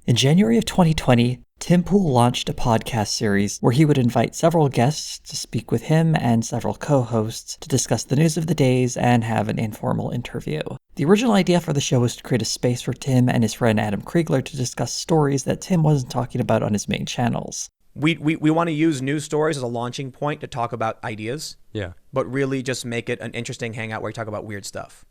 In January of 2020, Tim Pool launched a podcast series where he would invite several guests to speak with him and several co-hosts to discuss the news of the days and have an informal interview. The original idea for the show was to create a space for Tim and his friend Adam Kriegler to discuss stories that Tim wasn't talking about on his main channels. We want to use news stories as a launching point to talk about ideas, but really just make it an interesting hangout where you talk about weird stuff.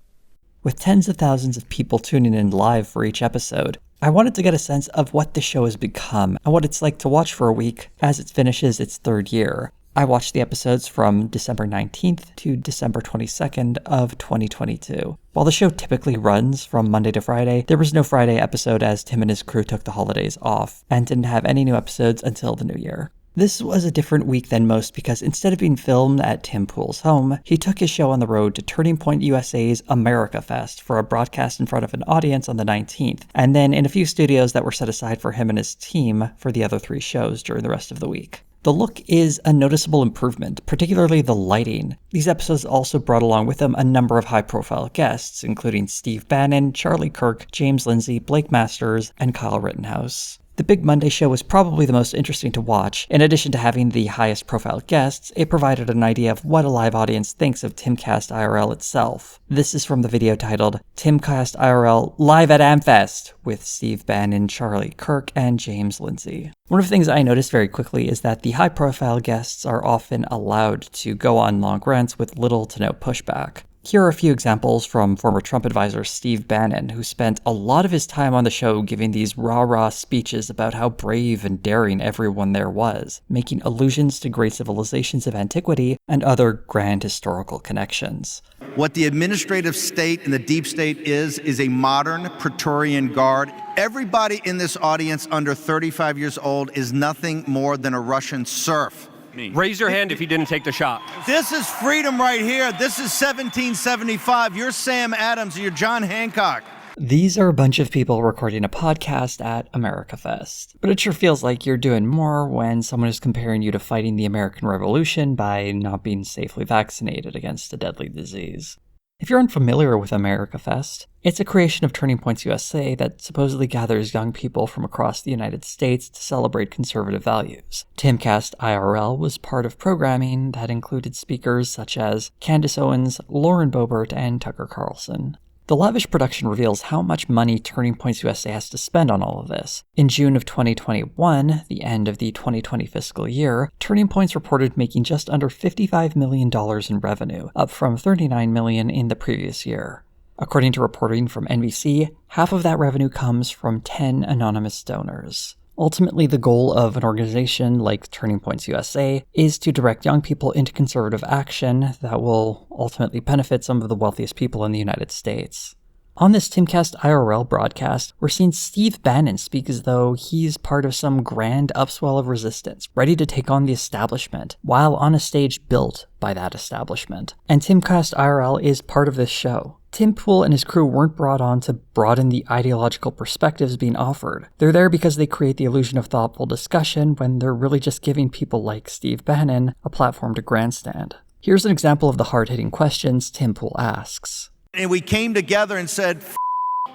With tens of thousands of people tuning in live for each episode, I wanted to get a sense of what the show has become and what it's like to watch for a week as it finishes its third year. I watched the episodes from December 19th to December 22nd of 2022. While the show typically runs from Monday to Friday, there was no Friday episode as Tim and his crew took the holidays off and didn't have any new episodes until the new year. This was a different week than most because instead of being filmed at Tim Pool's home, he took his show on the road to Turning Point USA's America Fest for a broadcast in front of an audience on the 19th, and then in a few studios that were set aside for him and his team for the other 3 shows during the rest of the week. The look is a noticeable improvement, particularly the lighting. These episodes also brought along with them a number of high-profile guests, including Steve Bannon, Charlie Kirk, James Lindsay, Blake Masters, and Kyle Rittenhouse. The Big Monday show was probably the most interesting to watch. In addition to having the highest profile guests, it provided an idea of what a live audience thinks of Timcast IRL itself. This is from the video titled Timcast IRL Live at AmFest with Steve Bannon, Charlie Kirk, and James Lindsay. One of the things I noticed very quickly is that the high profile guests are often allowed to go on long rants with little to no pushback. Here are a few examples from former Trump advisor Steve Bannon, who spent a lot of his time on the show giving these rah-rah speeches about how brave and daring everyone there was, making allusions to great civilizations of antiquity and other grand historical connections. What the administrative state and the deep state is a modern Praetorian Guard. Everybody in this audience under 35 years old is nothing more than a Russian serf. Raise your hand if you didn't take the shot. This is freedom right here. This is 1775. You're Sam Adams, you're John Hancock. These are a bunch of people recording a podcast at America Fest. But it sure feels like you're doing more when someone is comparing you to fighting the American Revolution by not being safely vaccinated against a deadly disease. If you're unfamiliar with America Fest, it's a creation of Turning Points USA that supposedly gathers young people from across the United States to celebrate conservative values. Timcast IRL was part of programming that included speakers such as Candace Owens, Lauren Boebert, and Tucker Carlson. The lavish production reveals how much money Turning Points USA has to spend on all of this. In June of 2021, the end of the 2020 fiscal year, Turning Points reported making just under $55 million in revenue, up from $39 million in the previous year. According to reporting from NBC, half of that revenue comes from 10 anonymous donors. Ultimately, the goal of an organization like Turning Points USA is to direct young people into conservative action that will ultimately benefit some of the wealthiest people in the United States. On this Timcast IRL broadcast, we're seeing Steve Bannon speak as though he's part of some grand upswell of resistance, ready to take on the establishment, while on a stage built by that establishment. And Timcast IRL is part of this show. Tim Pool and his crew weren't brought on to broaden the ideological perspectives being offered. They're there because they create the illusion of thoughtful discussion when they're really just giving people like Steve Bannon a platform to grandstand. Here's an example of the hard-hitting questions Tim Pool asks. And we came together and said,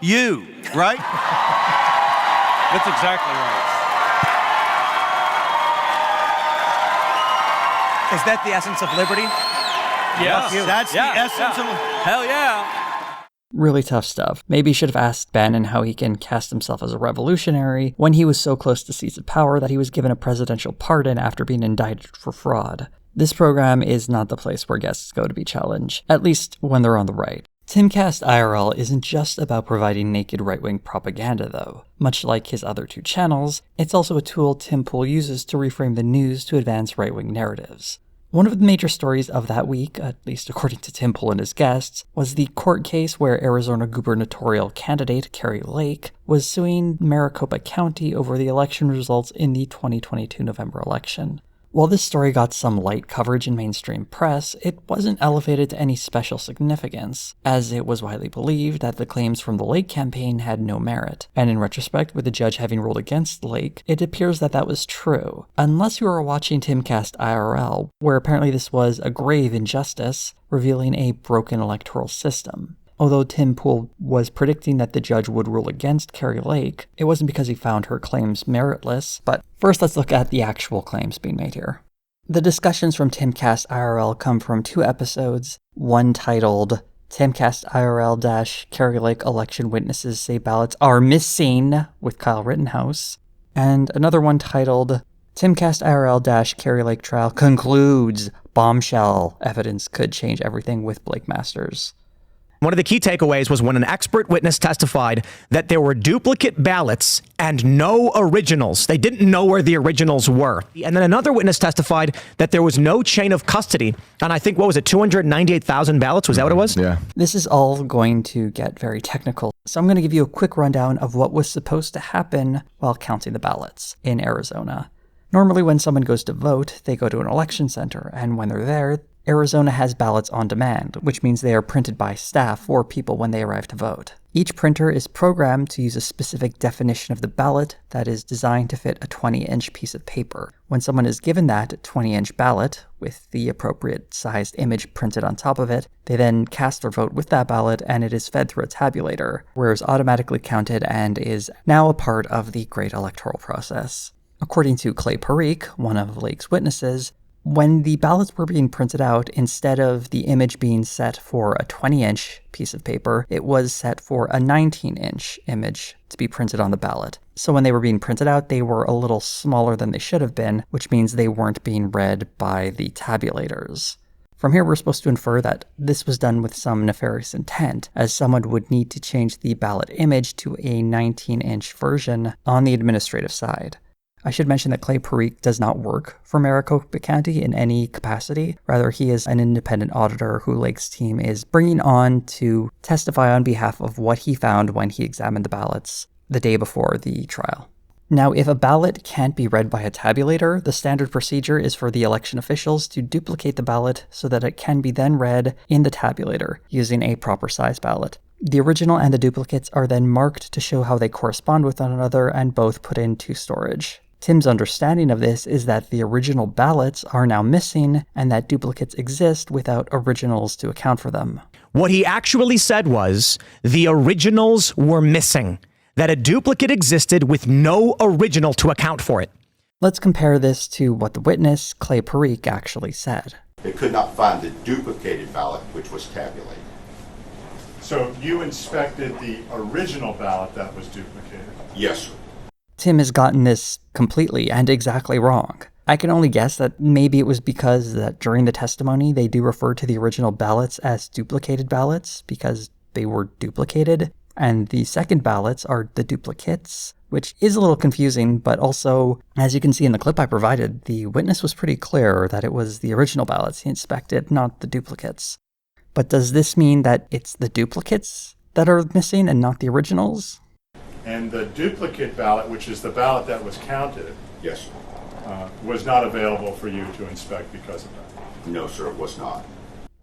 you, right? That's exactly right. Is that the essence of liberty? Yes. That's the essence of... Hell yeah. Really tough stuff. Maybe he should have asked Bannon how he can cast himself as a revolutionary when he was so close to seats of power that he was given a presidential pardon after being indicted for fraud. This program is not the place where guests go to be challenged, at least when they're on the right. Timcast IRL isn't just about providing naked right-wing propaganda, though. Much like his other 2 channels, it's also a tool Tim Pool uses to reframe the news to advance right-wing narratives. One of the major stories of that week, at least according to Tim Pool and his guests, was the court case where Arizona gubernatorial candidate Kari Lake was suing Maricopa County over the election results in the 2022 November election. While this story got some light coverage in mainstream press, it wasn't elevated to any special significance, as it was widely believed that the claims from the Lake campaign had no merit. And in retrospect, with the judge having ruled against Lake, it appears that that was true. Unless you were watching Timcast IRL, where apparently this was a grave injustice, revealing a broken electoral system. Although Tim Pool was predicting that the judge would rule against Kari Lake, it wasn't because he found her claims meritless. But first, let's look at the actual claims being made here. The discussions from Timcast IRL come from 2 episodes, one titled Timcast IRL - Kari Lake election witnesses say ballots are missing with Kyle Rittenhouse, and another one titled Timcast IRL - Kari Lake trial concludes bombshell evidence could change everything with Blake Masters. One of the key takeaways was when an expert witness testified that there were duplicate ballots and no originals. They didn't know where the originals were. And then another witness testified that there was no chain of custody. And I think, 298,000 ballots? Was that what it was? Yeah. This is all going to get very technical. So I'm going to give you a quick rundown of what was supposed to happen while counting the ballots in Arizona. Normally, when someone goes to vote, they go to an election center. And when they're there, Arizona has ballots on demand, which means they are printed by staff for people when they arrive to vote. Each printer is programmed to use a specific definition of the ballot that is designed to fit a 20-inch piece of paper. When someone is given that 20-inch ballot with the appropriate sized image printed on top of it, they then cast their vote with that ballot and it is fed through a tabulator, where it's automatically counted and is now a part of the great electoral process. According to Clay Parikh, one of Lake's witnesses, when the ballots were being printed out, instead of the image being set for a 20-inch piece of paper, it was set for a 19-inch image to be printed on the ballot. So when they were being printed out, they were a little smaller than they should have been, which means they weren't being read by the tabulators. From here, we're supposed to infer that this was done with some nefarious intent, as someone would need to change the ballot image to a 19-inch version on the administrative side. I should mention that Clay Parikh does not work for Maricopa County in any capacity. Rather, he is an independent auditor who Lake's team is bringing on to testify on behalf of what he found when he examined the ballots the day before the trial. Now, if a ballot can't be read by a tabulator, the standard procedure is for the election officials to duplicate the ballot so that it can be then read in the tabulator using a proper size ballot. The original and the duplicates are then marked to show how they correspond with one another and both put into storage. Tim's understanding of this is that the original ballots are now missing and that duplicates exist without originals to account for them. What he actually said was the originals were missing, that a duplicate existed with no original to account for it. Let's compare this to what the witness, Clay Parikh, actually said. They could not find the duplicated ballot, which was tabulated. So you inspected the original ballot that was duplicated? Yes, sir. Tim has gotten this completely and exactly wrong. I can only guess that maybe it was because that during the testimony they do refer to the original ballots as duplicated ballots because they were duplicated, and the second ballots are the duplicates, which is a little confusing, but also, as you can see in the clip I provided, the witness was pretty clear that it was the original ballots he inspected, not the duplicates. But does this mean that it's the duplicates that are missing and not the originals? And the duplicate ballot, which is the ballot that was counted, Yes, sir. was not available for you to inspect because of that? No, sir, it was not.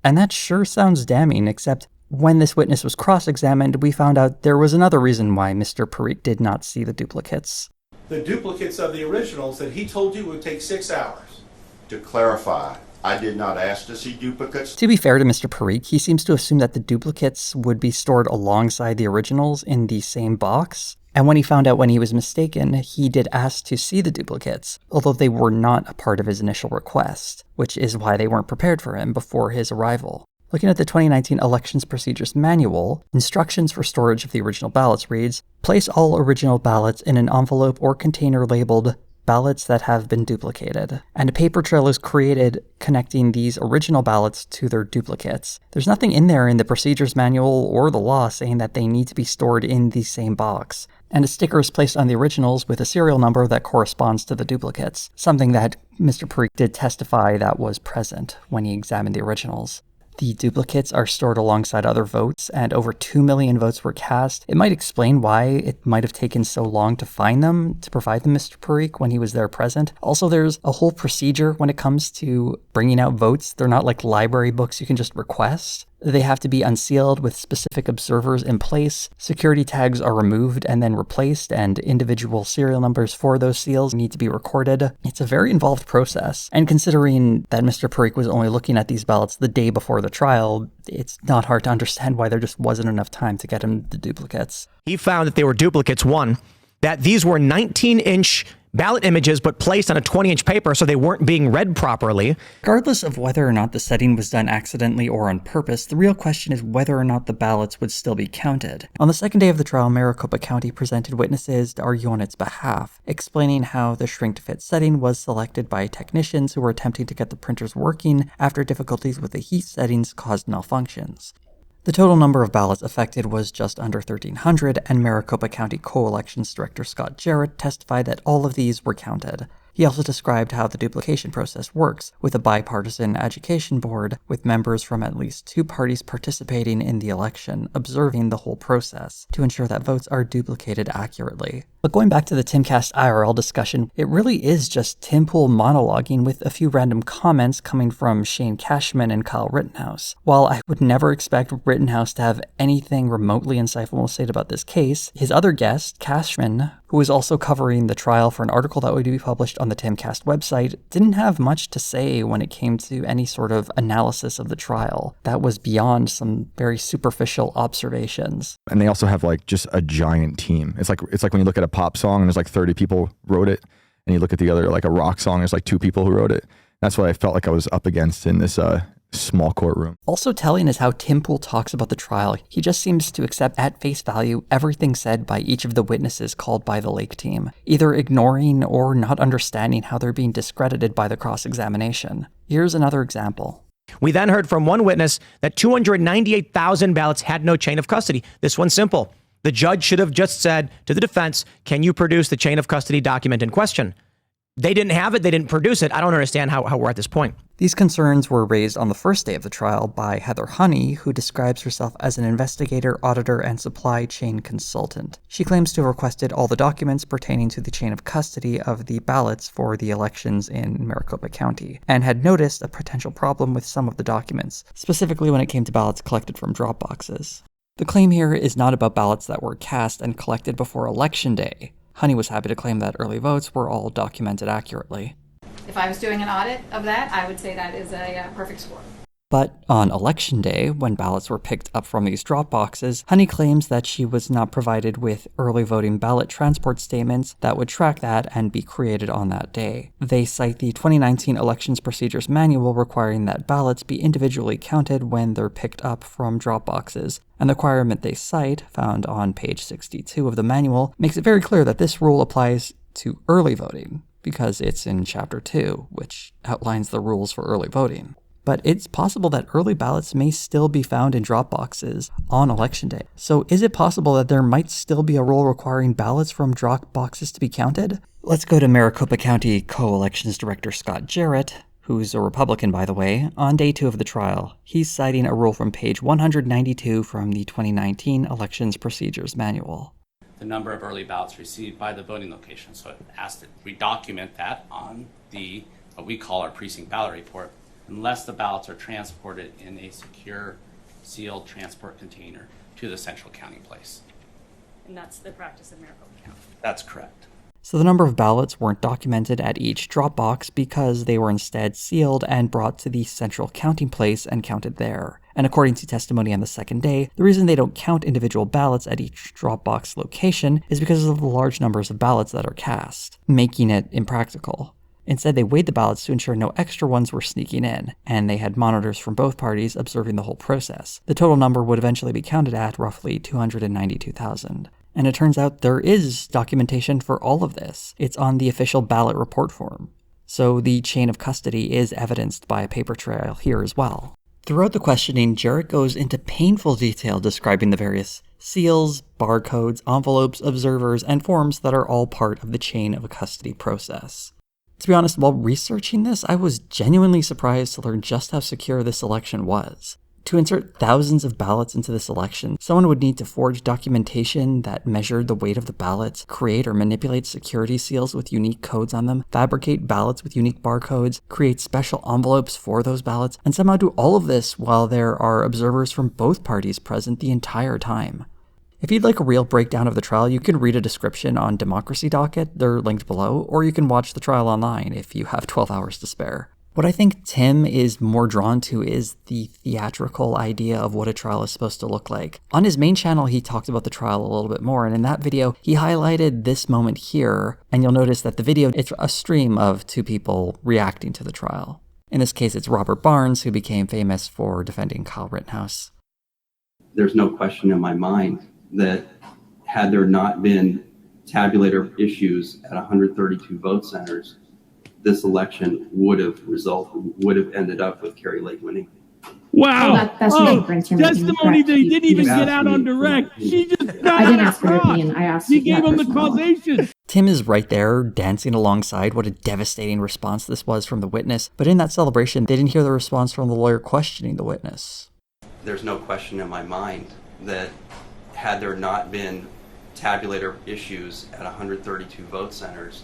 And that sure sounds damning, except when this witness was cross-examined, we found out there was another reason why Mr. Parikh did not see the duplicates. The duplicates of the originals that he told you would take 6 hours. To clarify, I did not ask to see duplicates. To be fair to Mr. Parikh, he seems to assume that the duplicates would be stored alongside the originals in the same box. And when he found out when he was mistaken, he did ask to see the duplicates, although they were not a part of his initial request, which is why they weren't prepared for him before his arrival. Looking at the 2019 Elections Procedures Manual, instructions for storage of the original ballots reads, place all original ballots in an envelope or container labeled ballots that have been duplicated, and a paper trail is created connecting these original ballots to their duplicates. There's nothing in there in the procedures manual or the law saying that they need to be stored in the same box. And a sticker is placed on the originals with a serial number that corresponds to the duplicates, something that Mr. Parikh did testify that was present when he examined the originals. The duplicates are stored alongside other votes, and over 2 million votes were cast. It might explain why it might have taken so long to find them, to provide them Mr. Parikh when he was there present. Also, there's a whole procedure when it comes to bringing out votes. They're not like library books you can just request. They have to be unsealed with specific observers in place. Security tags are removed and then replaced, and individual serial numbers for those seals need to be recorded. It's a very involved process. And considering that Mr. Parikh was only looking at these ballots the day before the trial, it's not hard to understand why there just wasn't enough time to get him the duplicates. He found that they were duplicates. One, that these were 19-inch ballot images, but placed on a 20-inch paper, so they weren't being read properly. Regardless of whether or not the setting was done accidentally or on purpose, the real question is whether or not the ballots would still be counted. On the second day of the trial, Maricopa County presented witnesses to argue on its behalf, explaining how the shrink-to-fit setting was selected by technicians who were attempting to get the printers working after difficulties with the heat settings caused malfunctions. The total number of ballots affected was just under 1,300, and Maricopa County Co-Elections Director Scott Jarrett testified that all of these were counted. He also described how the duplication process works, with a bipartisan education board, with members from at least 2 parties participating in the election, observing the whole process, to ensure that votes are duplicated accurately. But going back to the Timcast IRL discussion, it really is just Tim Pool monologuing with a few random comments coming from Shane Cashman and Kyle Rittenhouse. While I would never expect Rittenhouse to have anything remotely insightful to say about this case, his other guest, Cashman, who was also covering the trial for an article that would be published on the Timcast website, didn't have much to say when it came to any sort of analysis of the trial. That was beyond some very superficial observations. And they also have like just a giant team. It's like when you look at a pop song and there's like 30 people wrote it, and you look at the other, like a rock song, there's like 2 people who wrote it. That's what I felt like I was up against in this small courtroom. Also telling is how Tim Pool talks about the trial. He just seems to accept at face value everything said by each of the witnesses called by the Lake team, either ignoring or not understanding how they're being discredited by the cross-examination. Here's another example. We then heard from one witness that 298,000 ballots had no chain of custody. This one's simple. The judge should have just said to the defense, can you produce the chain of custody document in question? They didn't have it. They didn't produce it. I don't understand how we're at this point. These concerns were raised on the first day of the trial by Heather Honey, who describes herself as an investigator, auditor, and supply chain consultant. She claims to have requested all the documents pertaining to the chain of custody of the ballots for the elections in Maricopa County, and had noticed a potential problem with some of the documents, specifically when it came to ballots collected from drop boxes. The claim here is not about ballots that were cast and collected before Election Day. Honey was happy to claim that early votes were all documented accurately. If I was doing an audit of that, I would say that is a perfect score. But on Election Day, when ballots were picked up from these drop boxes, Honey claims that she was not provided with early voting ballot transport statements that would track that and be created on that day. They cite the 2019 Elections Procedures Manual requiring that ballots be individually counted when they're picked up from drop boxes. And the requirement they cite, found on page 62 of the manual, makes it very clear that this rule applies to early voting, because it's in Chapter 2, which outlines the rules for early voting. But it's possible that early ballots may still be found in drop boxes on Election Day. So is it possible that there might still be a rule requiring ballots from drop boxes to be counted? Let's go to Maricopa County Co-Elections Director Scott Jarrett, who's a Republican, by the way, on day 2 of the trial. He's citing a rule from page 192 from the 2019 Elections Procedures Manual. The number of early ballots received by the voting location. So it asks that we document that on what we call our precinct ballot report, unless the ballots are transported in a secure, sealed transport container to the central counting place. And that's the practice in Maricopa County. That's correct. So the number of ballots weren't documented at each drop box because they were instead sealed and brought to the central counting place and counted there. And according to testimony on the second day, the reason they don't count individual ballots at each drop box location is because of the large numbers of ballots that are cast, making it impractical. Instead, they weighed the ballots to ensure no extra ones were sneaking in, and they had monitors from both parties observing the whole process. The total number would eventually be counted at roughly 292,000. And it turns out there is documentation for all of this. It's on the official ballot report form. So the chain of custody is evidenced by a paper trail here as well. Throughout the questioning, Jarrett goes into painful detail describing the various seals, barcodes, envelopes, observers, and forms that are all part of the chain of custody process. To be honest, while researching this, I was genuinely surprised to learn just how secure this election was. To insert thousands of ballots into this election, someone would need to forge documentation that measured the weight of the ballots, create or manipulate security seals with unique codes on them, fabricate ballots with unique barcodes, create special envelopes for those ballots, and somehow do all of this while there are observers from both parties present the entire time. If you'd like a real breakdown of the trial, you can read a description on Democracy Docket, they're linked below, or you can watch the trial online if you have 12 hours to spare. What I think Tim is more drawn to is the theatrical idea of what a trial is supposed to look like. On his main channel, he talked about the trial a little bit more, and in that video, he highlighted this moment here, and you'll notice that the video, it's a stream of two people reacting to the trial. In this case, it's Robert Barnes, who became famous for defending Kyle Rittenhouse. There's no question in my mind that had there not been tabulator issues at 132 vote centers, this election would have ended up with Kari Lake winning. Wow. That's testimony that he didn't even get out on direct. She just got I didn't ask for your opinion. I asked. She gave him the causation. Tim is right there, dancing alongside what a devastating response this was from the witness. But in that celebration, they didn't hear the response from the lawyer questioning the witness. There's no question in my mind that had there not been tabulator issues at 132 vote centers,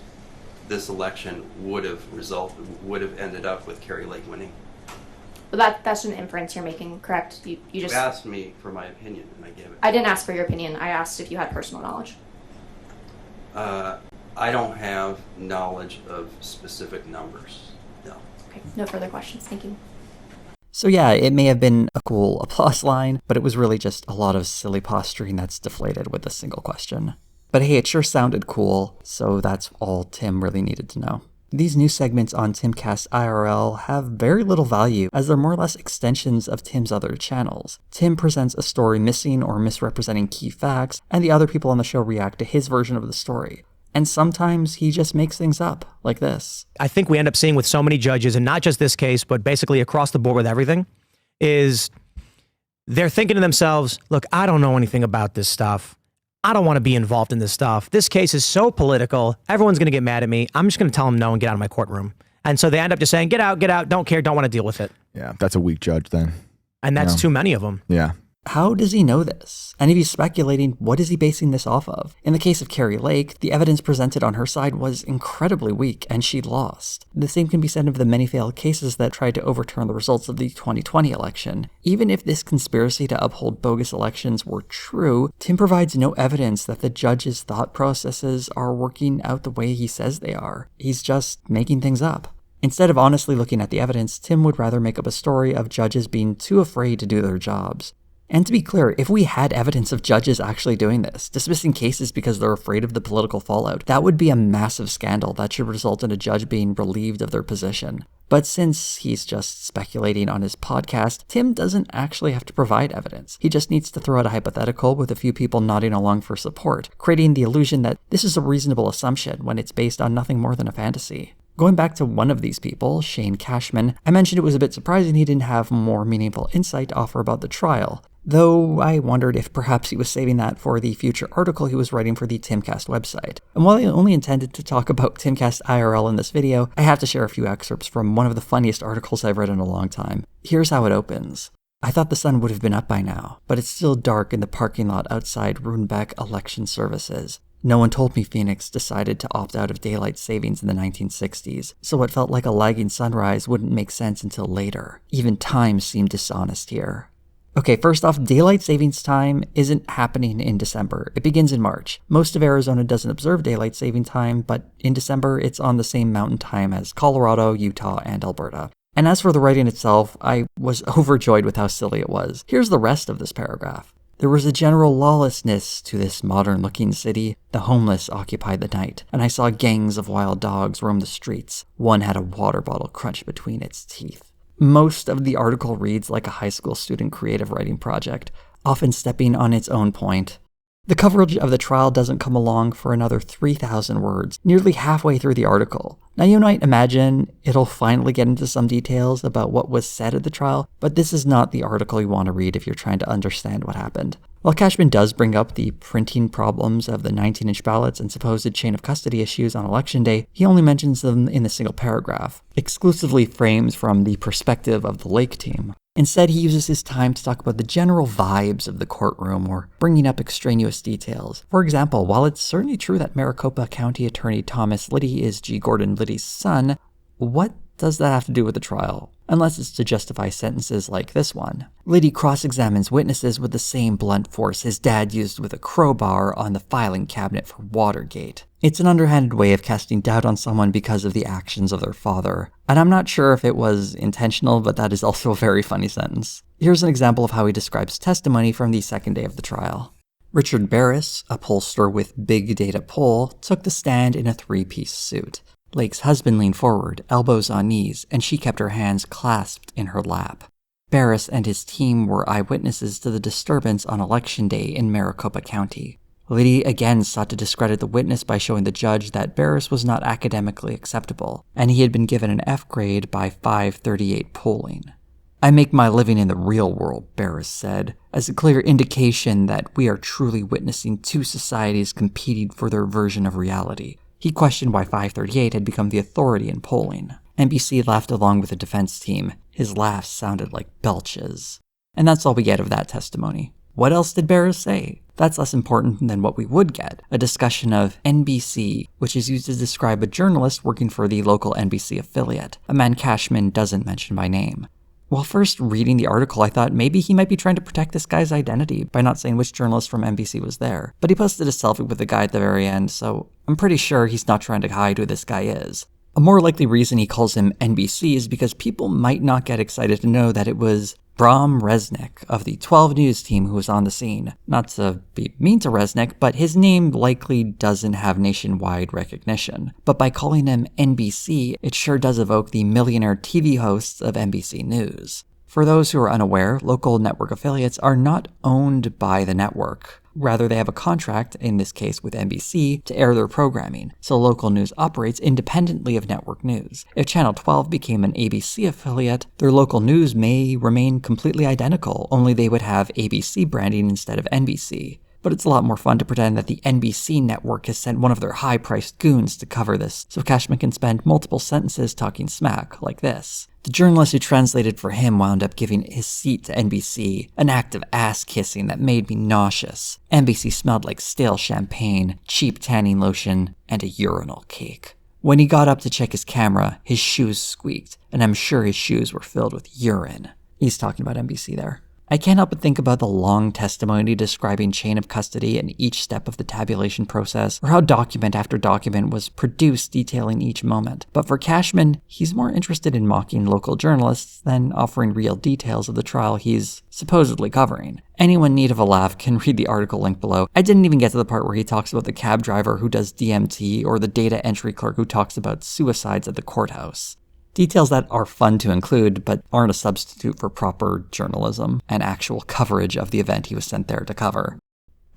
this election would have ended up with Kari Lake winning. Well, that's an inference you're making, correct? You just asked me for my opinion, and I gave it. I didn't ask for your opinion. I asked if you had personal knowledge. I don't have knowledge of specific numbers. No. Okay. No further questions. Thank you. So yeah, it may have been a cool applause line, but it was really just a lot of silly posturing that's deflated with a single question. But hey, it sure sounded cool, so that's all Tim really needed to know. These new segments on Timcast IRL have very little value, as they're more or less extensions of Tim's other channels. Tim presents a story missing or misrepresenting key facts, and the other people on the show react to his version of the story. And sometimes he just makes things up, like this. I think we end up seeing with so many judges, and not just this case, but basically across the board with everything, is they're thinking to themselves, look, I don't know anything about this stuff. I don't want to be involved in this stuff. This case is so political. Everyone's going to get mad at me. I'm just going to tell them no and get out of my courtroom. And so they end up just saying, get out, don't care, don't want to deal with it. Yeah, that's a weak judge then. And that's too many of them. Yeah. How does he know this? And if he's speculating, what is he basing this off of? In the case of Kari Lake, the evidence presented on her side was incredibly weak, and she lost. The same can be said of the many failed cases that tried to overturn the results of the 2020 election. Even if this conspiracy to uphold bogus elections were true, Tim provides no evidence that the judge's thought processes are working out the way he says they are. He's just making things up. Instead of honestly looking at the evidence, Tim would rather make up a story of judges being too afraid to do their jobs. And to be clear, if we had evidence of judges actually doing this, dismissing cases because they're afraid of the political fallout, that would be a massive scandal that should result in a judge being relieved of their position. But since he's just speculating on his podcast, Tim doesn't actually have to provide evidence. He just needs to throw out a hypothetical with a few people nodding along for support, creating the illusion that this is a reasonable assumption when it's based on nothing more than a fantasy. Going back to one of these people, Shane Cashman, I mentioned it was a bit surprising he didn't have more meaningful insight to offer about the trial, though I wondered if perhaps he was saving that for the future article he was writing for the Timcast website. And while I only intended to talk about Timcast IRL in this video, I have to share a few excerpts from one of the funniest articles I've read in a long time. Here's how it opens. I thought the sun would have been up by now, but it's still dark in the parking lot outside Runebeck Election Services. No one told me Phoenix decided to opt out of daylight savings in the 1960s, so what felt like a lagging sunrise wouldn't make sense until later. Even time seemed dishonest here. Okay, first off, daylight savings time isn't happening in December. It begins in March. Most of Arizona doesn't observe daylight saving time, but in December it's on the same mountain time as Colorado, Utah, and Alberta. And as for the writing itself, I was overjoyed with how silly it was. Here's the rest of this paragraph. There was a general lawlessness to this modern-looking city. The homeless occupied the night, and I saw gangs of wild dogs roam the streets. One had a water bottle crunched between its teeth. Most of the article reads like a high school student creative writing project, often stepping on its own point. The coverage of the trial doesn't come along for another 3,000 words, nearly halfway through the article. Now you might imagine it'll finally get into some details about what was said at the trial, but this is not the article you want to read if you're trying to understand what happened. While Cashman does bring up the printing problems of the 19-inch ballots and supposed chain of custody issues on Election Day, he only mentions them in a single paragraph, exclusively framed from the perspective of the Lake team. Instead, he uses his time to talk about the general vibes of the courtroom or bringing up extraneous details. For example, while it's certainly true that Maricopa County Attorney Thomas Liddy is G. Gordon Liddy's son, what does that have to do with the trial? Unless it's to justify sentences like this one. Liddy cross-examines witnesses with the same blunt force his dad used with a crowbar on the filing cabinet for Watergate. It's an underhanded way of casting doubt on someone because of the actions of their father. And I'm not sure if it was intentional, but that is also a very funny sentence. Here's an example of how he describes testimony from the second day of the trial. Richard Barris, a pollster with Big Data Poll, took the stand in a three-piece suit. Lake's husband leaned forward, elbows on knees, and she kept her hands clasped in her lap. Barris and his team were eyewitnesses to the disturbance on Election Day in Maricopa County. Liddy again sought to discredit the witness by showing the judge that Barris was not academically acceptable, and he had been given an F grade by 538 polling. "I make my living in the real world," Barris said, as a clear indication that we are truly witnessing two societies competing for their version of reality. He questioned why 538 had become the authority in polling. NBC laughed along with the defense team. His laughs sounded like belches. And that's all we get of that testimony. What else did Barris say? That's less important than what we would get, a discussion of NBC, which is used to describe a journalist working for the local NBC affiliate, a man Cashman doesn't mention by name. While first reading the article, I thought maybe he might be trying to protect this guy's identity by not saying which journalist from NBC was there. But he posted a selfie with the guy at the very end, so I'm pretty sure he's not trying to hide who this guy is. A more likely reason he calls him NBC is because people might not get excited to know that it was Bram Resnick of the 12 News team who was on the scene. Not to be mean to Resnick, but his name likely doesn't have nationwide recognition. But by calling him NBC, it sure does evoke the millionaire TV hosts of NBC News. For those who are unaware, local network affiliates are not owned by the network. Rather, they have a contract, in this case with NBC, to air their programming, so local news operates independently of network news. If Channel 12 became an ABC affiliate, their local news may remain completely identical, only they would have ABC branding instead of NBC. But it's a lot more fun to pretend that the NBC network has sent one of their high-priced goons to cover this, so Cashman can spend multiple sentences talking smack, like this. The journalist who translated for him wound up giving his seat to NBC, an act of ass-kissing that made me nauseous. NBC smelled like stale champagne, cheap tanning lotion, and a urinal cake. When he got up to check his camera, his shoes squeaked, and I'm sure his shoes were filled with urine. He's talking about NBC there. I can't help but think about the long testimony describing chain of custody and each step of the tabulation process, or how document after document was produced detailing each moment. But for Cashman, he's more interested in mocking local journalists than offering real details of the trial he's supposedly covering. Anyone in need of a laugh can read the article linked below. I didn't even get to the part where he talks about the cab driver who does DMT or the data entry clerk who talks about suicides at the courthouse. Details that are fun to include, but aren't a substitute for proper journalism and actual coverage of the event he was sent there to cover.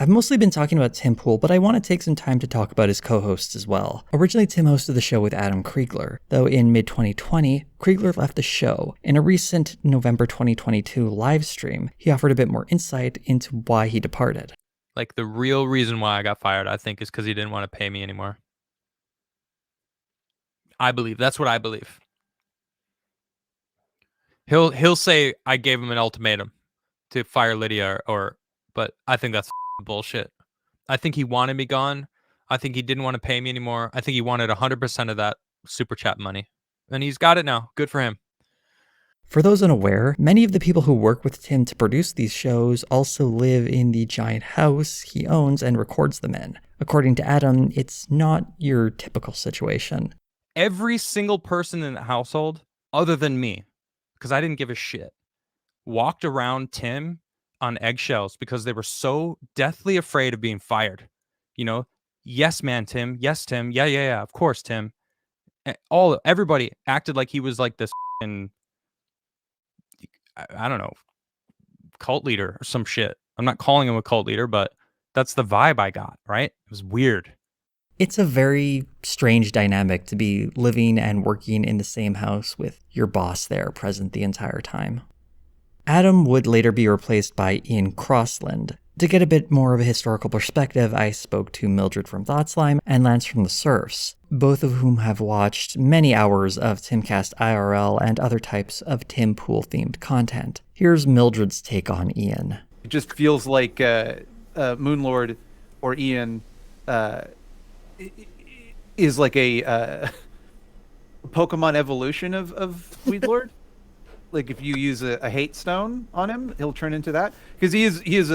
I've mostly been talking about Tim Pool, but I want to take some time to talk about his co-hosts as well. Originally, Tim hosted the show with Adam Kriegler, though in mid-2020, Kriegler left the show. In a recent November 2022 live stream, he offered a bit more insight into why he departed. Like, the real reason why I got fired, I think, is because he didn't want to pay me anymore. I believe. That's what I believe. He'll say I gave him an ultimatum to fire Lydia, but I think that's bullshit. I think he wanted me gone. I think he didn't want to pay me anymore. I think he wanted 100% of that super chat money, and he's got it now. Good for him. For those unaware, many of the people who work with Tim to produce these shows also live in the giant house he owns and records them in. According to Adam, it's not your typical situation. Every single person in the household, other than me, because I didn't give a shit, walked around Tim on eggshells because they were so deathly afraid of being fired. You know, yes, man, Tim. Yes, Tim. Yeah. Of course, Tim. Everybody acted like he was like this I don't know, cult leader or some shit. I'm not calling him a cult leader, but that's the vibe I got, right? It was weird. It's a very strange dynamic to be living and working in the same house with your boss there present the entire time. Adam would later be replaced by Ian Crossland. To get a bit more of a historical perspective, I spoke to Mildred from Thoughtslime and Lance from The Surfs, both of whom have watched many hours of Timcast IRL and other types of Tim Pool-themed content. Here's Mildred's take on Ian. It just feels like Moonlord or Ian is like a Pokemon evolution of Weedlord. Like if you use a hate stone on him, he'll turn into that, because he's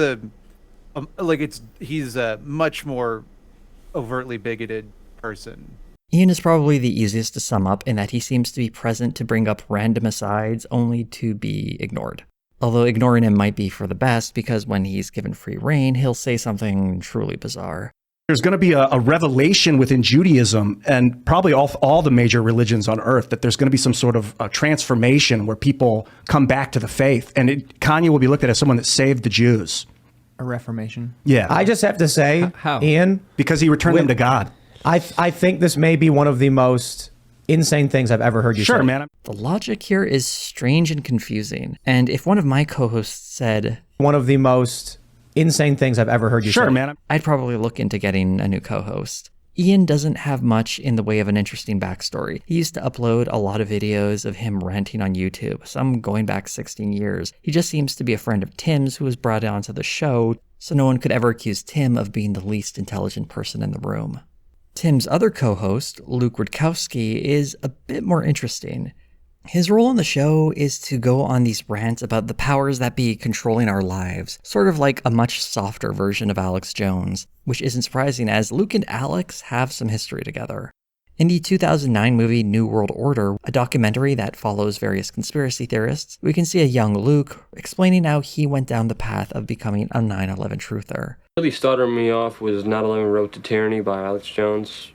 a much more overtly bigoted person. Ian is probably the easiest to sum up in that he seems to be present to bring up random asides only to be ignored. Although ignoring him might be for the best, because when he's given free rein, he'll say something truly bizarre. There's going to be a revelation within Judaism and probably all the major religions on earth that there's going to be some sort of transformation where people come back to the faith. And Kanye will be looked at as someone that saved the Jews. A reformation? Yeah. I just have to say, How? Ian, because he returned them to God. I think this may be one of the most insane things I've ever heard you say. Sure, man. The logic here is strange and confusing. And if one of my co-hosts said, one of the most insane things I've ever heard you say. Sure, man. I'd probably look into getting a new co-host. Ian doesn't have much in the way of an interesting backstory. He used to upload a lot of videos of him ranting on YouTube, some going back 16 years. He just seems to be a friend of Tim's who was brought onto the show, so no one could ever accuse Tim of being the least intelligent person in the room. Tim's other co-host, Luke Rutkowski, is a bit more interesting. His role on the show is to go on these rants about the powers that be controlling our lives, sort of like a much softer version of Alex Jones, which isn't surprising as Luke and Alex have some history together. In the 2009 movie New World Order, a documentary that follows various conspiracy theorists, we can see a young Luke explaining how he went down the path of becoming a 9/11 truther. What really started me off was 9/11 Road to Tyranny by Alex Jones.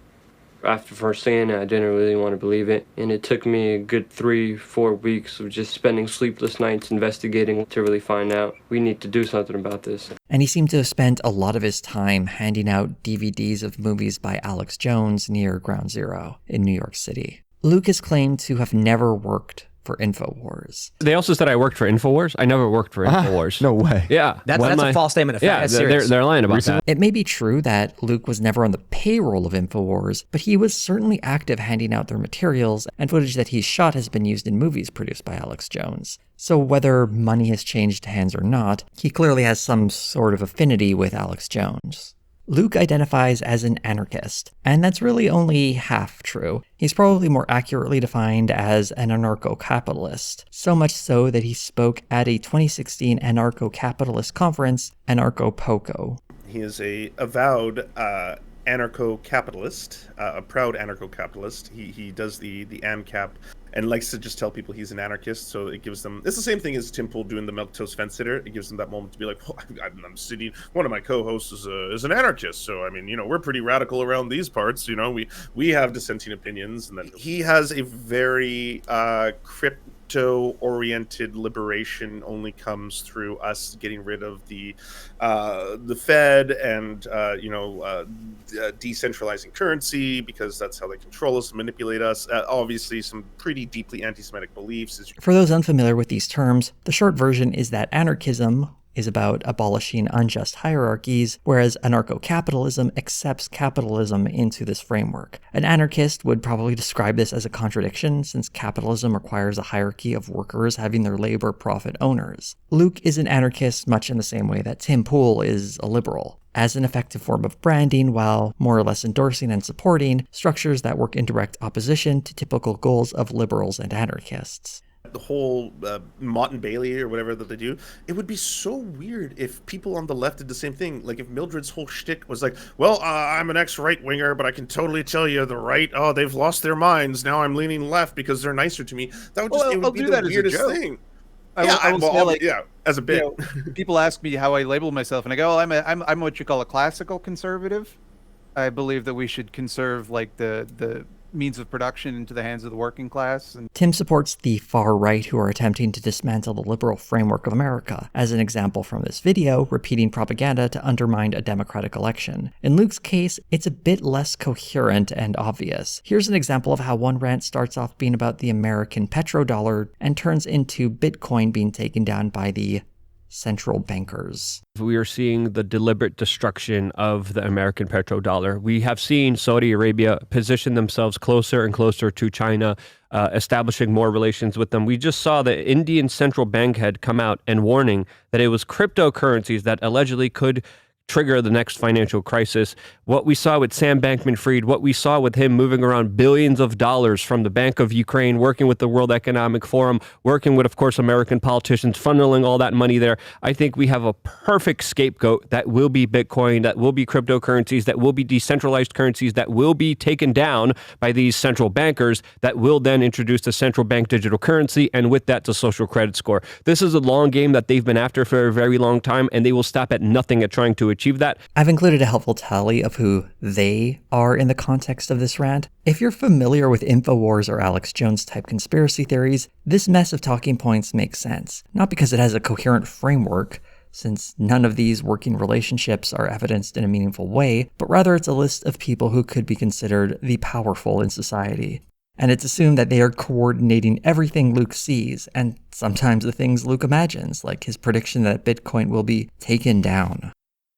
After first seeing it, I didn't really want to believe it, and it took me a good 3-4 weeks of just spending sleepless nights investigating to really find out we need to do something about this. And he seemed to have spent a lot of his time handing out DVDs of movies by Alex Jones near Ground Zero in New York City. Luke has claimed to have never worked for InfoWars. They also said I worked for InfoWars. I never worked for InfoWars. No way. Yeah. That's a false statement of fact. Yeah, they're lying about that. It may be true that Luke was never on the payroll of InfoWars, but he was certainly active handing out their materials, and footage that he's shot has been used in movies produced by Alex Jones. So whether money has changed hands or not, he clearly has some sort of affinity with Alex Jones. Luke identifies as an anarchist, and that's really only half true. He's probably more accurately defined as an anarcho-capitalist, so much so that he spoke at a 2016 anarcho-capitalist conference, Anarcho-Poco. He is a avowed anarcho-capitalist, a proud anarcho-capitalist. He does the ANCAP and likes to just tell people he's an anarchist, so it gives them... It's the same thing as Tim Pool doing the milquetoast fence sitter. It gives them that moment to be like, oh, I'm sitting... One of my co-hosts is an anarchist, so, I mean, you know, we're pretty radical around these parts, you know, we have dissenting opinions, and then he has a very crypto-oriented liberation only comes through us getting rid of the Fed and, decentralizing currency, because that's how they control us, manipulate us. Obviously, some pretty deeply anti-Semitic beliefs. For those unfamiliar with these terms, the short version is that anarchism is about abolishing unjust hierarchies, whereas anarcho-capitalism accepts capitalism into this framework. An anarchist would probably describe this as a contradiction, since capitalism requires a hierarchy of workers having their labor profit owners. Luke is an anarchist much in the same way that Tim Pool is a liberal, as an effective form of branding while more or less endorsing and supporting structures that work in direct opposition to typical goals of liberals and anarchists. The whole Mott and Bailey or whatever that they do, it would be so weird if people on the left did the same thing. Like if Mildred's whole shtick was like, well, I'm an ex-right-winger, but I can totally tell you the right, they've lost their minds. Now I'm leaning left because they're nicer to me. That would just, it would be the weirdest thing. I will say, like, as a bit. You know, people ask me how I label myself, and I go, I'm what you call a classical conservative. I believe that we should conserve like the means of production into the hands of the working class. And Tim supports the far right who are attempting to dismantle the liberal framework of America, as an example from this video, repeating propaganda to undermine a democratic election. In Luke's case, it's a bit less coherent and obvious. Here's an example of how one rant starts off being about the American petrodollar and turns into Bitcoin being taken down by the central bankers. We are seeing the deliberate destruction of the American petrodollar. We have seen Saudi Arabia position themselves closer and closer to China, establishing more relations with them. We just saw the Indian central bank head come out and warning that it was cryptocurrencies that allegedly could trigger the next financial crisis. What we saw with Sam Bankman-Fried, what we saw with him moving around billions of dollars from the Bank of Ukraine, working with the World Economic Forum, working with, of course, American politicians, funneling all that money there. I think we have a perfect scapegoat that will be Bitcoin, that will be cryptocurrencies, that will be decentralized currencies, that will be taken down by these central bankers, that will then introduce the central bank digital currency, and with that, the social credit score. This is a long game that they've been after for a very long time, and they will stop at nothing at trying to achieve that. I've included a helpful tally of who they are in the context of this rant. If you're familiar with InfoWars or Alex Jones type conspiracy theories, this mess of talking points makes sense. Not because it has a coherent framework, since none of these working relationships are evidenced in a meaningful way, but rather it's a list of people who could be considered the powerful in society. And it's assumed that they are coordinating everything Luke sees, and sometimes the things Luke imagines, like his prediction that Bitcoin will be taken down.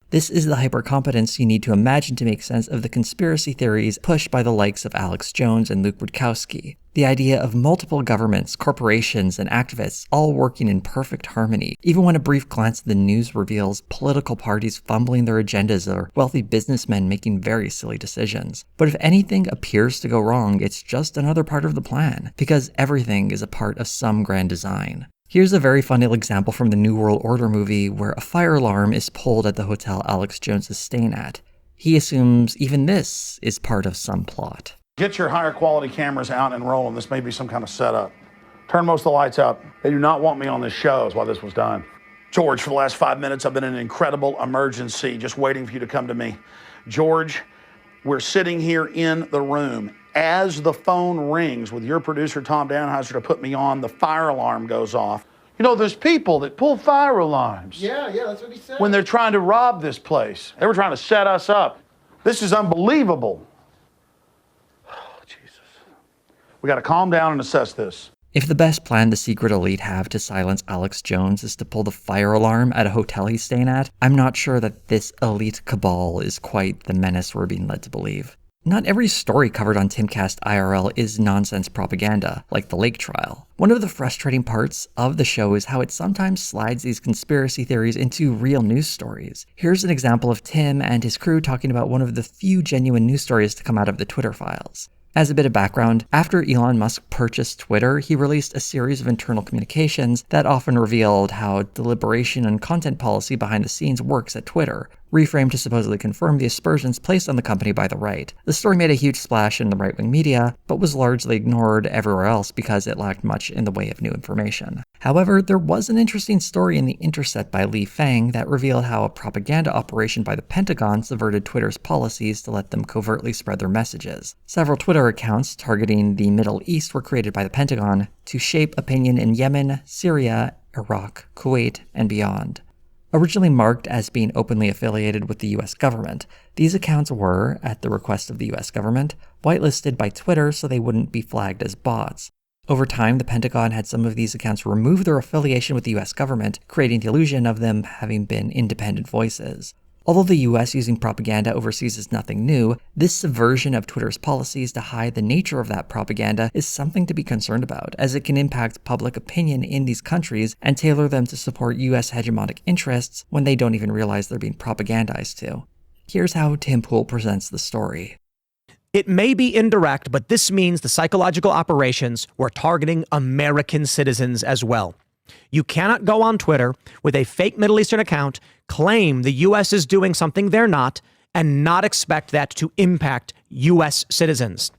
This is the hypercompetence you need to imagine to make sense of the conspiracy theories pushed by the likes of Alex Jones and Luke Rutkowski. The idea of multiple governments, corporations, and activists all working in perfect harmony, even when a brief glance at the news reveals political parties fumbling their agendas or wealthy businessmen making very silly decisions. But if anything appears to go wrong, it's just another part of the plan, because everything is a part of some grand design. Here's a very funny example from the New World Order movie where a fire alarm is pulled at the hotel Alex Jones is staying at. He assumes even this is part of some plot. Get your higher quality cameras out and rolling. This may be some kind of setup. Turn most of the lights out. They do not want me on this show is why this was done. George, for the last 5 minutes, I've been in an incredible emergency, just waiting for you to come to me. George, we're sitting here in the room. As the phone rings with your producer, Tom Danheiser, to put me on, the fire alarm goes off. You know, there's people that pull fire alarms. Yeah, that's what he said. When they're trying to rob this place. They were trying to set us up. This is unbelievable. Oh, Jesus. We got to calm down and assess this. If the best plan the secret elite have to silence Alex Jones is to pull the fire alarm at a hotel he's staying at, I'm not sure that this elite cabal is quite the menace we're being led to believe. Not every story covered on Timcast IRL is nonsense propaganda, like the Lake trial. One of the frustrating parts of the show is how it sometimes slides these conspiracy theories into real news stories. Here's an example of Tim and his crew talking about one of the few genuine news stories to come out of the Twitter files. As a bit of background, after Elon Musk purchased Twitter, he released a series of internal communications that often revealed how deliberation and content policy behind the scenes works at Twitter, reframed to supposedly confirm the aspersions placed on the company by the right. The story made a huge splash in the right-wing media, but was largely ignored everywhere else because it lacked much in the way of new information. However, there was an interesting story in The Intercept by Li Feng that revealed how a propaganda operation by the Pentagon subverted Twitter's policies to let them covertly spread their messages. Several Twitter accounts targeting the Middle East were created by the Pentagon to shape opinion in Yemen, Syria, Iraq, Kuwait, and beyond. Originally marked as being openly affiliated with the US government, these accounts were, at the request of the US government, whitelisted by Twitter so they wouldn't be flagged as bots. Over time, the Pentagon had some of these accounts remove their affiliation with the US government, creating the illusion of them having been independent voices. Although the US using propaganda overseas is nothing new, this subversion of Twitter's policies to hide the nature of that propaganda is something to be concerned about, as it can impact public opinion in these countries and tailor them to support US hegemonic interests when they don't even realize they're being propagandized to. Here's how Tim Pool presents the story. It may be indirect, but this means the psychological operations were targeting American citizens as well. You cannot go on Twitter with a fake Middle Eastern account, claim the U.S. is doing something they're not, and not expect that to impact U.S. citizens.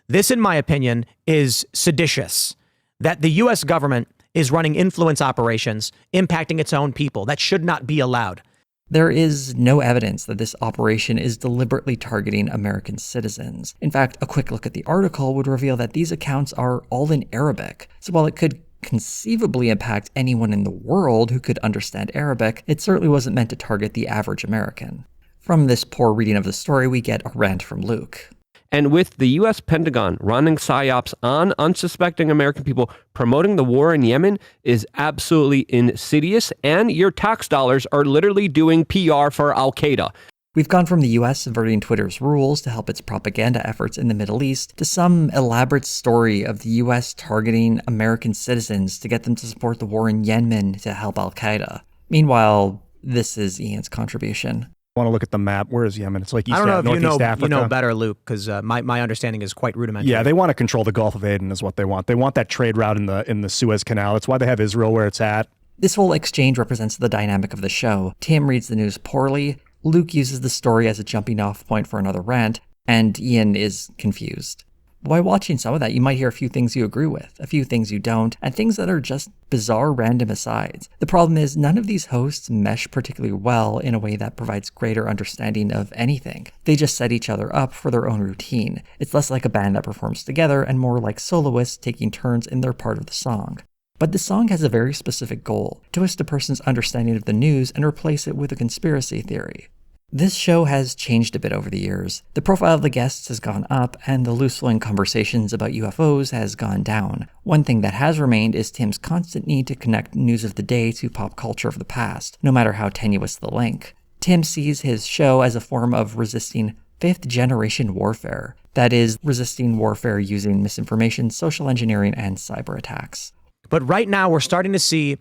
This, in my opinion, is seditious. That the U.S. government is running influence operations impacting its own people. That should not be allowed. There is no evidence that this operation is deliberately targeting American citizens. In fact, a quick look at the article would reveal that these accounts are all in Arabic. So while it could conceivably impact anyone in the world who could understand Arabic, it certainly wasn't meant to target the average American. From this poor reading of the story, we get a rant from Luke. And with the U.S. Pentagon running psyops on unsuspecting American people, promoting the war in Yemen is absolutely insidious, and your tax dollars are literally doing PR for Al-Qaeda. We've gone from the US subverting Twitter's rules to help its propaganda efforts in the Middle East to some elaborate story of the US targeting American citizens to get them to support the war in Yemen to help Al-Qaeda. Meanwhile, this is Ian's contribution. I want to look at the map. Where is Yemen? It's like East I don't know if Northeast Africa. you know better, Luke, because my understanding is quite rudimentary. Yeah, they want to control the Gulf of Aden is what they want. They want that trade route in the Suez Canal. That's why they have Israel where it's at. This whole exchange represents the dynamic of the show. Tim reads the news poorly, Luke uses the story as a jumping off point for another rant, and Ian is confused. By watching some of that, you might hear a few things you agree with, a few things you don't, and things that are just bizarre random asides. The problem is none of these hosts mesh particularly well in a way that provides greater understanding of anything. They just set each other up for their own routine. It's less like a band that performs together and more like soloists taking turns in their part of the song. But the song has a very specific goal: twist a person's understanding of the news and replace it with a conspiracy theory. This show has changed a bit over the years. The profile of the guests has gone up, and the loose-flowing conversations about UFOs has gone down. One thing that has remained is Tim's constant need to connect news of the day to pop culture of the past, no matter how tenuous the link. Tim sees his show as a form of resisting fifth-generation warfare. That is, resisting warfare using misinformation, social engineering, and cyber attacks. But right now, we're starting to see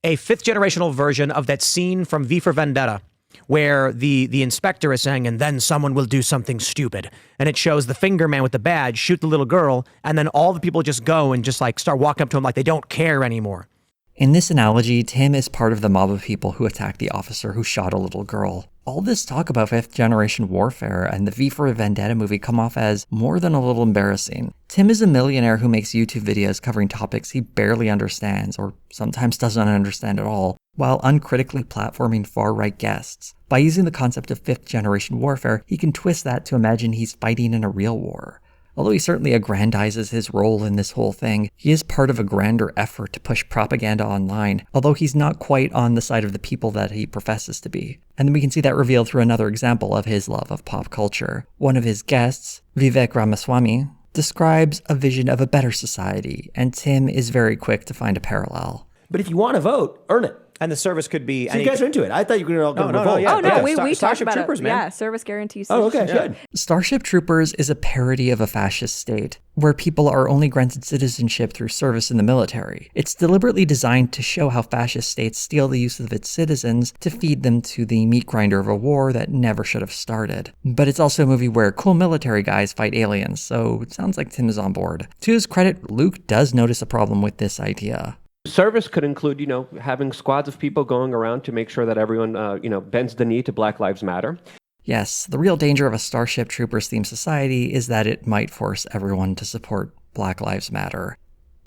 a fifth-generational version of that scene from V for Vendetta, where the inspector is saying, and then someone will do something stupid. And it shows the finger man with the badge shoot the little girl, and then all the people just go and just like start walking up to him like they don't care anymore. In this analogy, Tim is part of the mob of people who attacked the officer who shot a little girl. All this talk about fifth-generation warfare and the V for Vendetta movie come off as more than a little embarrassing. Tim is a millionaire who makes YouTube videos covering topics he barely understands, or sometimes doesn't understand at all, while uncritically platforming far-right guests. By using the concept of fifth-generation warfare, he can twist that to imagine he's fighting in a real war. Although he certainly aggrandizes his role in this whole thing, he is part of a grander effort to push propaganda online, although he's not quite on the side of the people that he professes to be. And we can see that revealed through another example of his love of pop culture. One of his guests, Vivek Ramaswamy, describes a vision of a better society, and Tim is very quick to find a parallel. But if you want to vote, earn it. And the service could be... So you guys are into it. I thought you were all going to vote. Oh, no, we talked Starship about Troopers, it. man. Yeah, service guarantees. Oh, okay, good. Starship Troopers is a parody of a fascist state, where people are only granted citizenship through service in the military. It's deliberately designed to show how fascist states steal the use of its citizens to feed them to the meat grinder of a war that never should have started. But it's also a movie where cool military guys fight aliens, so it sounds like Tim is on board. To his credit, Luke does notice a problem with this idea. Service could include, having squads of people going around to make sure that everyone, bends the knee to Black Lives Matter. Yes, the real danger of a Starship Troopers-themed society is that it might force everyone to support Black Lives Matter.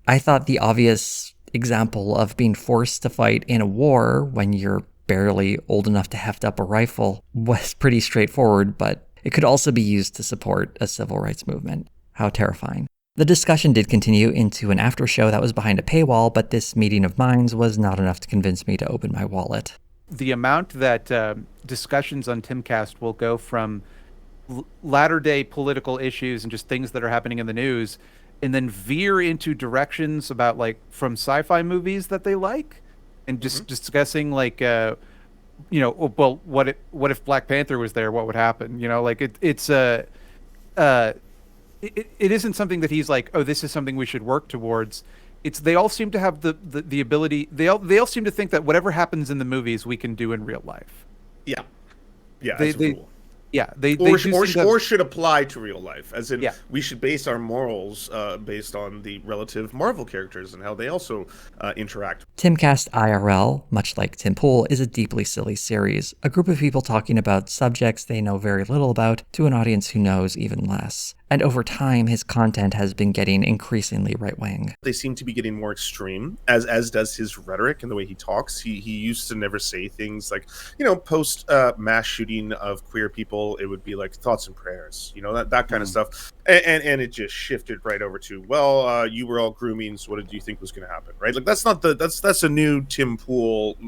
I thought the obvious example of being forced to fight in a war when you're barely old enough to heft up a rifle was pretty straightforward, but it could also be used to support a civil rights movement. How terrifying. The discussion did continue into an after show that was behind a paywall, but this meeting of minds was not enough to convince me to open my wallet. The amount that discussions on Timcast will go from latter-day political issues and just things that are happening in the news, and then veer into directions about from sci-fi movies that they like, and just discussing what if Black Panther was there, what would happen? It isn't something that he's like, oh, this is something we should work towards. They all seem to have the ability. They all seem to think that whatever happens in the movies we can do in real life. Yeah, that's cool. Yeah, or should apply to real life, as in we should base our morals based on the relative Marvel characters and how they also interact. Timcast IRL, much like Tim Pool, is a deeply silly series, a group of people talking about subjects they know very little about to an audience who knows even less. And over time, his content has been getting increasingly right-wing. They seem to be getting more extreme, as does his rhetoric and the way he talks. He used to never say things like, post mass shooting of queer people, it would be like thoughts and prayers, that kind of stuff. And it just shifted right over to, you were all grooming, so what did you think was going to happen, right? Like that's a new Tim Pool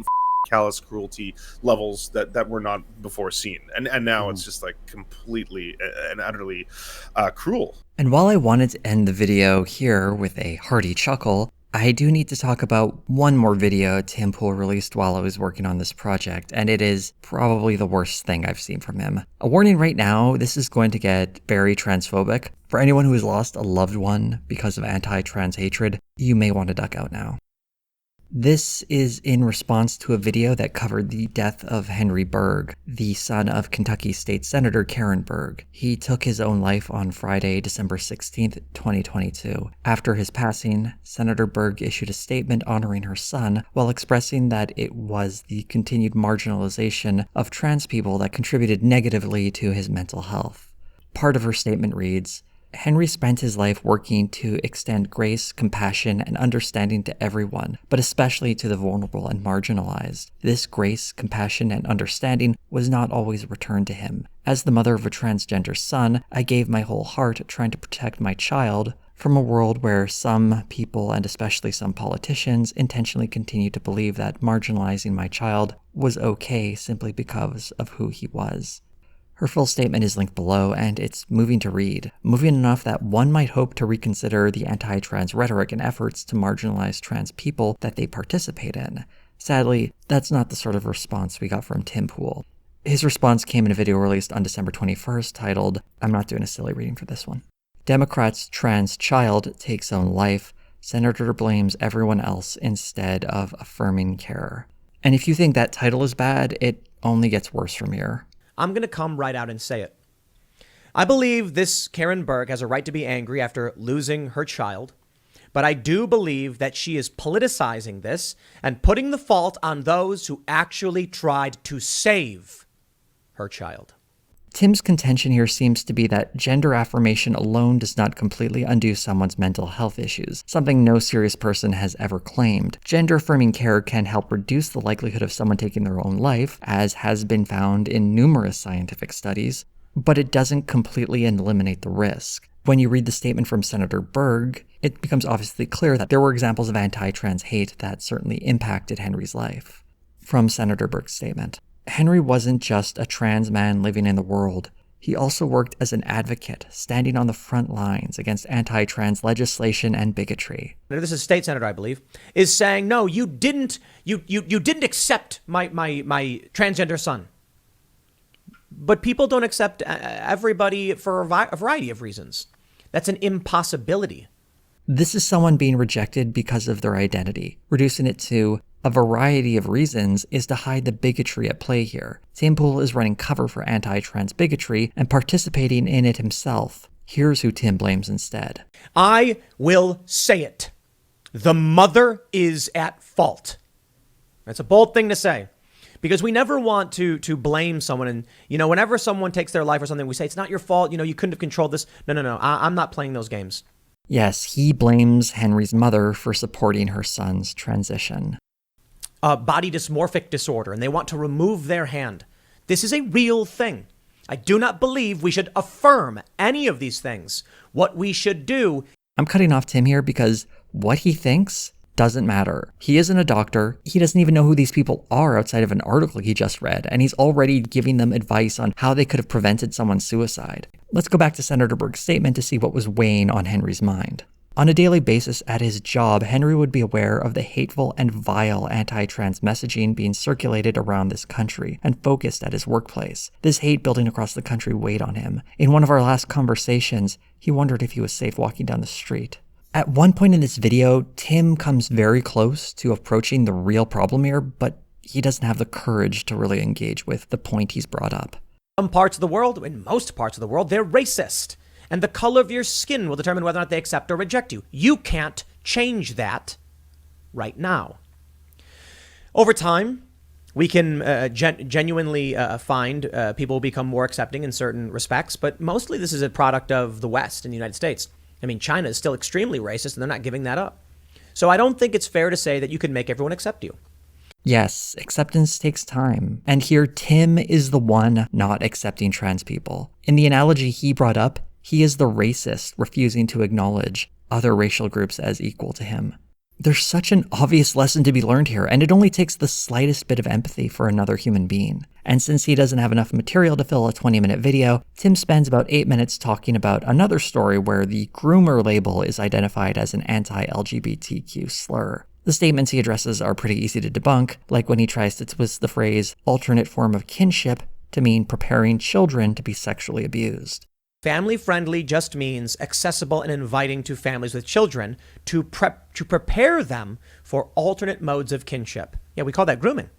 callous cruelty levels that were not before seen. And now it's just like completely and utterly cruel. And while I wanted to end the video here with a hearty chuckle, I do need to talk about one more video Tim Pool released while I was working on this project, and it is probably the worst thing I've seen from him. A warning right now, this is going to get very transphobic. For anyone who has lost a loved one because of anti-trans hatred, you may want to duck out now. This is in response to a video that covered the death of Henry Berg, the son of Kentucky State Senator Karen Berg. He took his own life on Friday, December 16th, 2022. After his passing, Senator Berg issued a statement honoring her son while expressing that it was the continued marginalization of trans people that contributed negatively to his mental health. Part of her statement reads, Henry spent his life working to extend grace, compassion, and understanding to everyone, but especially to the vulnerable and marginalized. This grace, compassion, and understanding was not always returned to him. As the mother of a transgender son, I gave my whole heart trying to protect my child from a world where some people, and especially some politicians, intentionally continue to believe that marginalizing my child was okay simply because of who he was. Her full statement is linked below, and it's moving to read. Moving enough that one might hope to reconsider the anti-trans rhetoric and efforts to marginalize trans people that they participate in. Sadly, that's not the sort of response we got from Tim Pool. His response came in a video released on December 21st titled, I'm not doing a silly reading for this one. Democrats' trans child takes own life. Senator blames everyone else instead of affirming care. And if you think that title is bad, it only gets worse from here. I'm going to come right out and say it. I believe this Karen Berg has a right to be angry after losing her child, but I do believe that she is politicizing this and putting the fault on those who actually tried to save her child. Tim's contention here seems to be that gender affirmation alone does not completely undo someone's mental health issues, something no serious person has ever claimed. Gender-affirming care can help reduce the likelihood of someone taking their own life, as has been found in numerous scientific studies, but it doesn't completely eliminate the risk. When you read the statement from Senator Berg, it becomes obviously clear that there were examples of anti-trans hate that certainly impacted Henry's life. From Senator Berg's statement. Henry wasn't just a trans man living in the world. He also worked as an advocate, standing on the front lines against anti-trans legislation and bigotry. This is state senator, I believe, is saying, no, you didn't accept my transgender son. But people don't accept everybody for a variety of reasons. That's an impossibility. This is someone being rejected because of their identity. Reducing it to a variety of reasons is to hide the bigotry at play here. Tim Pool is running cover for anti-trans bigotry and participating in it himself. Here's who Tim blames instead. I will say it. The mother is at fault. That's a bold thing to say. Because we never want to blame someone. And, whenever someone takes their life or something, we say, it's not your fault. You couldn't have controlled this. No. I'm not playing those games. Yes, he blames Henry's mother for supporting her son's transition. Body dysmorphic disorder, and they want to remove their hand. This is a real thing. I do not believe we should affirm any of these things. What we should do... I'm cutting off Tim here because what he thinks doesn't matter. He isn't a doctor. He doesn't even know who these people are outside of an article he just read, and he's already giving them advice on how they could have prevented someone's suicide. Let's go back to Senator Berg's statement to see what was weighing on Henry's mind. On a daily basis at his job, Henry would be aware of the hateful and vile anti-trans messaging being circulated around this country and focused at his workplace. This hate building across the country weighed on him. In one of our last conversations, he wondered if he was safe walking down the street. At one point in this video, Tim comes very close to approaching the real problem here, but he doesn't have the courage to really engage with the point he's brought up. Some parts of the world, in most parts of the world, they're racist. And the color of your skin will determine whether or not they accept or reject you. You can't change that right now. Over time, we can genuinely find people become more accepting in certain respects, but mostly this is a product of the West in the United States. I mean, China is still extremely racist, and they're not giving that up. So I don't think it's fair to say that you can make everyone accept you. Yes, acceptance takes time. And here, Tim is the one not accepting trans people. In the analogy he brought up, he is the racist refusing to acknowledge other racial groups as equal to him. There's such an obvious lesson to be learned here, and it only takes the slightest bit of empathy for another human being. And since he doesn't have enough material to fill a 20-minute video, Tim spends about 8 minutes talking about another story where the groomer label is identified as an anti-LGBTQ slur. The statements he addresses are pretty easy to debunk, like when he tries to twist the phrase alternate form of kinship to mean preparing children to be sexually abused. Family-friendly just means accessible and inviting to families with children to prepare them for alternate modes of kinship. Yeah, we call that grooming.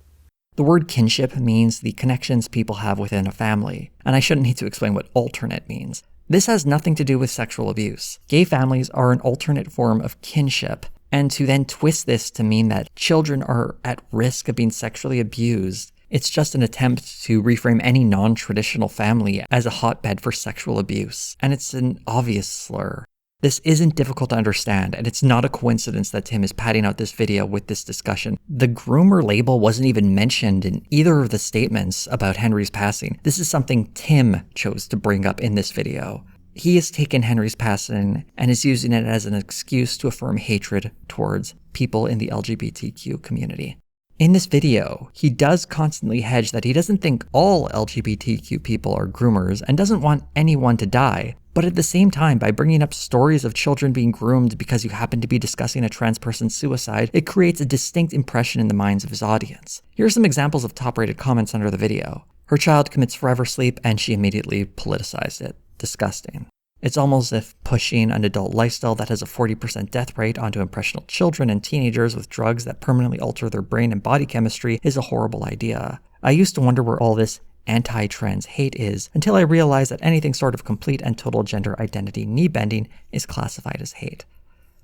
The word kinship means the connections people have within a family, and I shouldn't need to explain what alternate means. This has nothing to do with sexual abuse. Gay families are an alternate form of kinship, and to then twist this to mean that children are at risk of being sexually abused, it's just an attempt to reframe any non-traditional family as a hotbed for sexual abuse, and it's an obvious slur. This isn't difficult to understand, and it's not a coincidence that Tim is padding out this video with this discussion. The groomer label wasn't even mentioned in either of the statements about Henry's passing. This is something Tim chose to bring up in this video. He has taken Henry's passing and is using it as an excuse to affirm hatred towards people in the LGBTQ community. In this video, he does constantly hedge that he doesn't think all LGBTQ people are groomers and doesn't want anyone to die. But at the same time, by bringing up stories of children being groomed because you happen to be discussing a trans person's suicide, it creates a distinct impression in the minds of his audience. Here are some examples of top-rated comments under the video. Her child commits forever sleep and she immediately politicized it. Disgusting. It's almost as if pushing an adult lifestyle that has a 40% death rate onto impressionable children and teenagers with drugs that permanently alter their brain and body chemistry is a horrible idea. I used to wonder where all this anti-trans hate is until I realized that anything sort of complete and total gender identity knee-bending is classified as hate.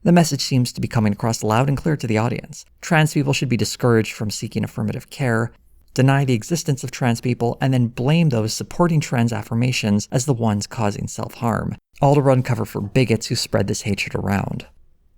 The message seems to be coming across loud and clear to the audience. Trans people should be discouraged from seeking affirmative care, deny the existence of trans people, and then blame those supporting trans affirmations as the ones causing self-harm, all to run cover for bigots who spread this hatred around.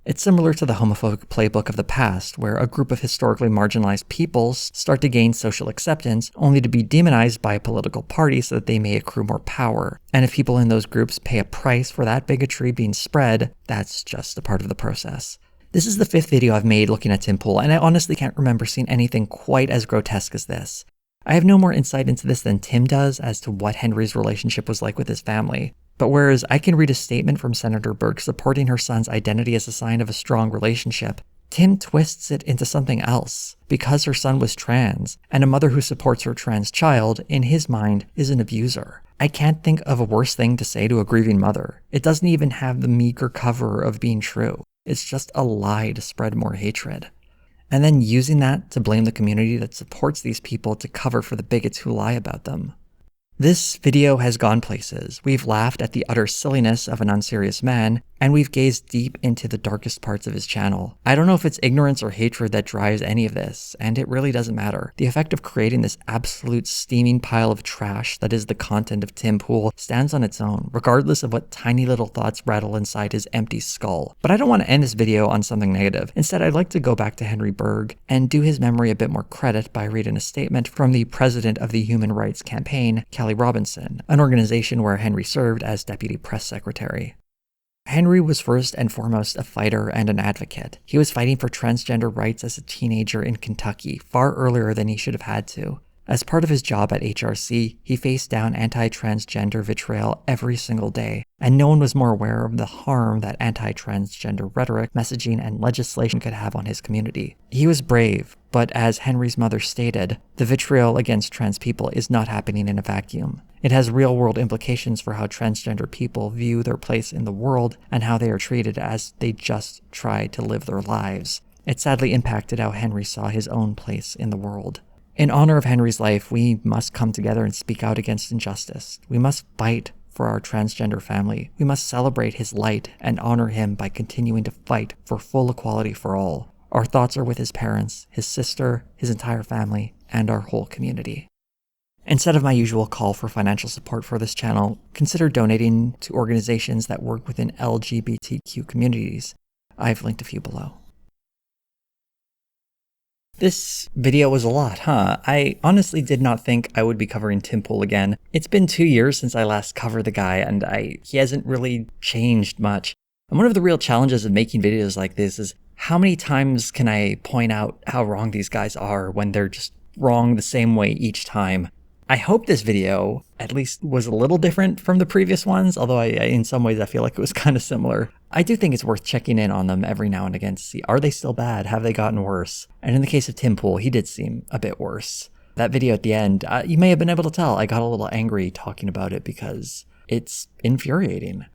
It's similar to the homophobic playbook of the past, where a group of historically marginalized peoples start to gain social acceptance, only to be demonized by a political party so that they may accrue more power. And if people in those groups pay a price for that bigotry being spread, that's just a part of the process. This is the 5th video I've made looking at Tim Pool, and I honestly can't remember seeing anything quite as grotesque as this. I have no more insight into this than Tim does as to what Henry's relationship was like with his family. But whereas I can read a statement from Senator Berg supporting her son's identity as a sign of a strong relationship, Tim twists it into something else. Because her son was trans, and a mother who supports her trans child, in his mind, is an abuser. I can't think of a worse thing to say to a grieving mother. It doesn't even have the meager cover of being true. It's just a lie to spread more hatred. And then using that to blame the community that supports these people to cover for the bigots who lie about them. This video has gone places. We've laughed at the utter silliness of an unserious man, and we've gazed deep into the darkest parts of his channel. I don't know if it's ignorance or hatred that drives any of this, and it really doesn't matter. The effect of creating this absolute steaming pile of trash that is the content of Tim Pool stands on its own, regardless of what tiny little thoughts rattle inside his empty skull. But I don't want to end this video on something negative. Instead, I'd like to go back to Henry Berg and do his memory a bit more credit by reading a statement from the president of the Human Rights Campaign, Kelly Robinson, an organization where Henry served as deputy press secretary. Henry was first and foremost a fighter and an advocate. He was fighting for transgender rights as a teenager in Kentucky, far earlier than he should have had to. As part of his job at HRC, he faced down anti-transgender vitriol every single day, and no one was more aware of the harm that anti-transgender rhetoric, messaging, and legislation could have on his community. He was brave, but as Henry's mother stated, the vitriol against trans people is not happening in a vacuum. It has real-world implications for how transgender people view their place in the world and how they are treated as they just try to live their lives. It sadly impacted how Henry saw his own place in the world. In honor of Henry's life, we must come together and speak out against injustice. We must fight for our transgender family. We must celebrate his light and honor him by continuing to fight for full equality for all. Our thoughts are with his parents, his sister, his entire family, and our whole community. Instead of my usual call for financial support for this channel, consider donating to organizations that work within LGBTQ communities. I've linked a few below. This video was a lot, huh? I honestly did not think I would be covering Tim Pool again. It's been 2 years since I last covered the guy, and he hasn't really changed much. And one of the real challenges of making videos like this is How many times can I point out how wrong these guys are when they're just wrong the same way each time? I hope this video at least was a little different from the previous ones, although in some ways I feel like it was kind of similar. I do think it's worth checking in on them every now and again to see, are they still bad? Have they gotten worse? And in the case of Tim Pool, he did seem a bit worse. That video at the end, you may have been able to tell I got a little angry talking about it because it's infuriating.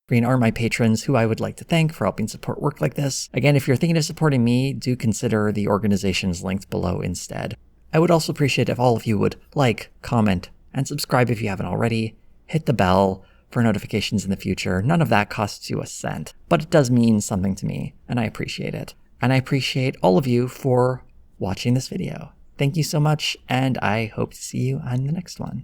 Green are my patrons who I would like to thank for helping support work like this. Again, if you're thinking of supporting me, do consider the organizations linked below instead. I would also appreciate if all of you would like, comment, and subscribe if you haven't already. Hit the bell for notifications in the future. None of that costs you a cent, but it does mean something to me, and I appreciate it. And I appreciate all of you for watching this video. Thank you so much, and I hope to see you on the next one.